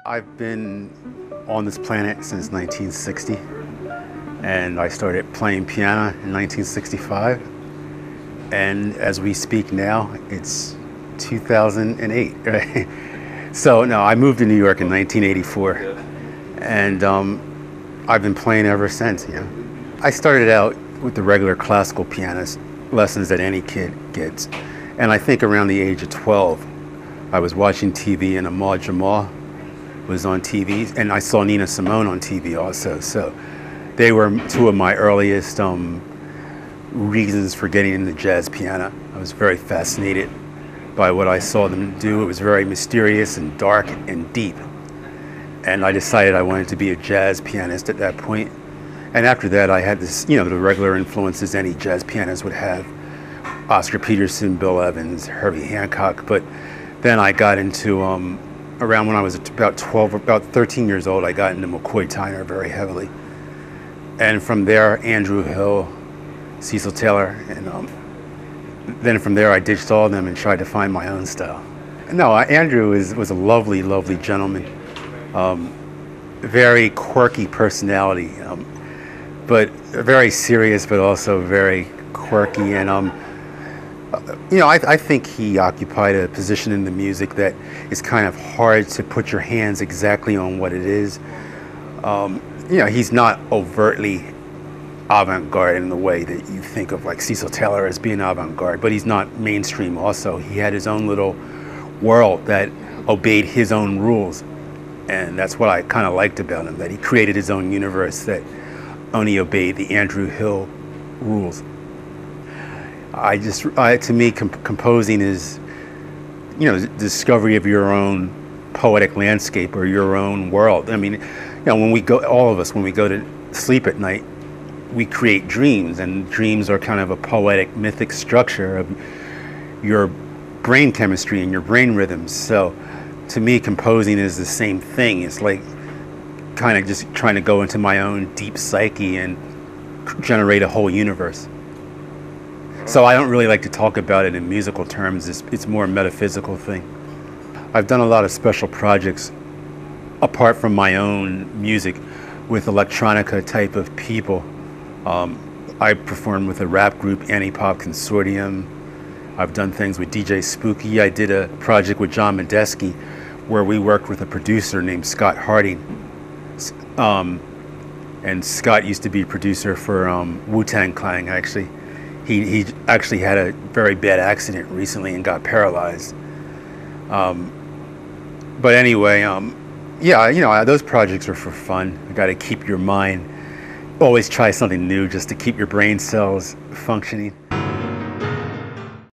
I've been on this planet since 1960, and I started playing piano in 1965. And as we speak now, it's 2008, right? So no, I moved to New York in 1984, and I've been playing ever since. I started out with the regular classical pianist lessons that any kid gets, and I think around the age of 12, I was watching TV and Ahmad Jamal was on TV, and I saw Nina Simone on TV also. So they were two of my earliest reasons for getting into jazz piano. I was very fascinated by what I saw them do. It was very mysterious and dark and deep. And I decided I wanted to be a jazz pianist at that point. And after that, I had this, the regular influences any jazz pianist would have. Oscar Peterson, Bill Evans, Herbie Hancock. But then I got into, around when I was about 13 years old, I got into McCoy Tyner very heavily. And from there, Andrew Hill, Cecil Taylor, and then from there I ditched all of them and tried to find my own style. No, Andrew was a lovely, lovely gentleman. Very quirky personality, but very serious, but also very quirky. And I think he occupied a position in the music that is kind of hard to put your hands exactly on what it is. He's not overtly avant-garde in the way that you think of like Cecil Taylor as being avant-garde, but he's not mainstream also. He had his own little world that obeyed his own rules, and that's what I kind of liked about him, that he created his own universe that only obeyed the Andrew Hill rules. To me, composing is, the discovery of your own poetic landscape or your own world. I mean, when we go, all of us, when we go to sleep at night, we create dreams, and dreams are kind of a poetic, mythic structure of your brain chemistry and your brain rhythms. So to me, composing is the same thing. It's like kind of just trying to go into my own deep psyche and generate a whole universe. So I don't really like to talk about it in musical terms. It's more a metaphysical thing. I've done a lot of special projects apart from my own music with electronica type of people. I performed with a rap group, Anti-Pop Consortium. I've done things with DJ Spooky. I did a project with John Medeski where we worked with a producer named Scott Harding. And Scott used to be a producer for Wu-Tang Clan, actually. He actually had a very bad accident recently and got paralyzed. But anyway, those projects are for fun. You got to keep your mind, always try something new just to keep your brain cells functioning.